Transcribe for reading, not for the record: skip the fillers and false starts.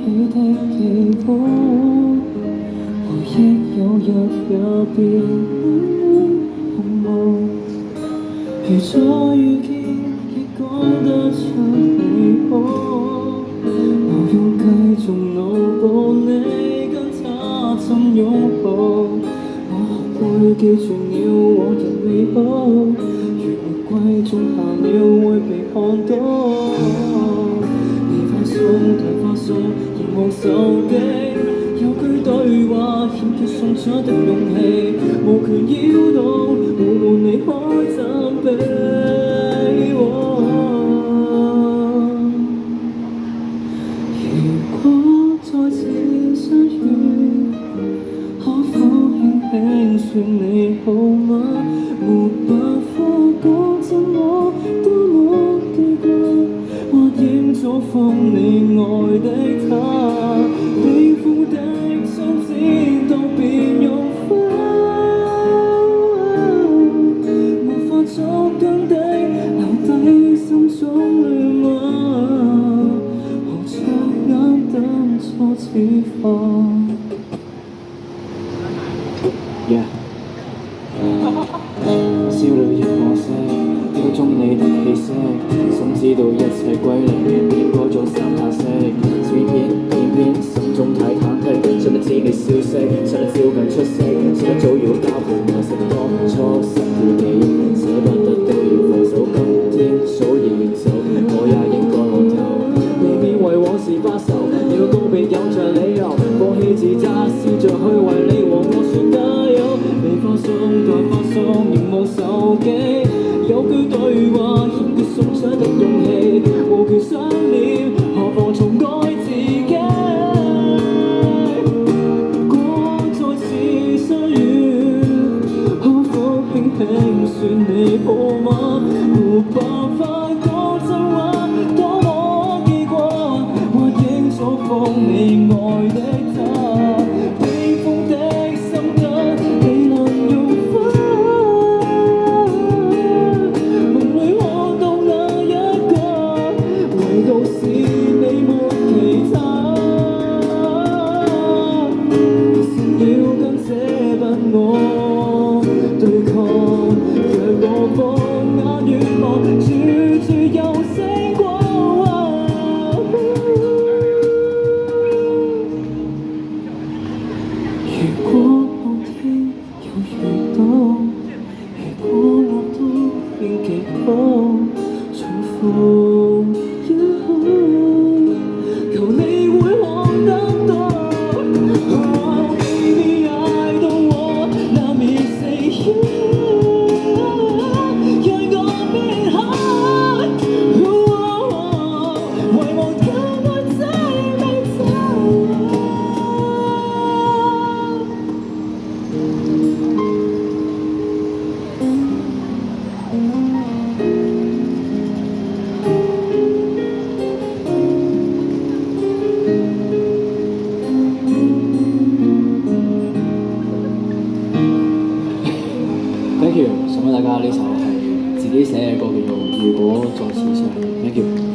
起的地方，回憶有日也變空無。如再遇見，亦講得出你可，無用繼續腦補你跟他怎擁抱。我會記住了往日美好，如玫瑰種下了會被看到。你發送太發送，凝望手機，有句對話欠缺送出的勇氣，無權擾動，無門離開責備。如果再次相遇，可否輕輕說你好嗎？沒辦法講真，我多麼記掛，或應祝福你愛的他，冰封的相知都變融化，無法捉緊的留低心中亂話，紅着眼等錯似化。少女一個色，一個鍾你的氣息，心知道一切歸零，變過咗三下色。片片心中太忐忑，想不知你消息，想得照近出色，想得早要交配我食當初失去你，捨不得都要放手。今天早已遠走，我也應該看透，避免為往事發愁，要告別有着理由，放棄自責，笑着去為你和我說加油。你發送再發送，凝望手機，有句對話欠缺送出的勇氣，無權想念，何妨重改自己。如果再次相遇，可否輕輕說你好嗎？沒辦法講真話，多麼記掛，或應祝福你愛的他，冰封的心間未能融化，夢裏看到那一個，唯獨是你沒其他，成了跟這不我對抗，若我放眼遠望，處處有星光。如果某天有遇到，如果我都變極好，重逢也好，求你會看得到。Oh baby I don't want let me say you， 讓我變好，遺忘今晚這美酒。Thank you，送俾大家呢首係自己寫嘅歌，叫做《如果再次相遇》。Thank you。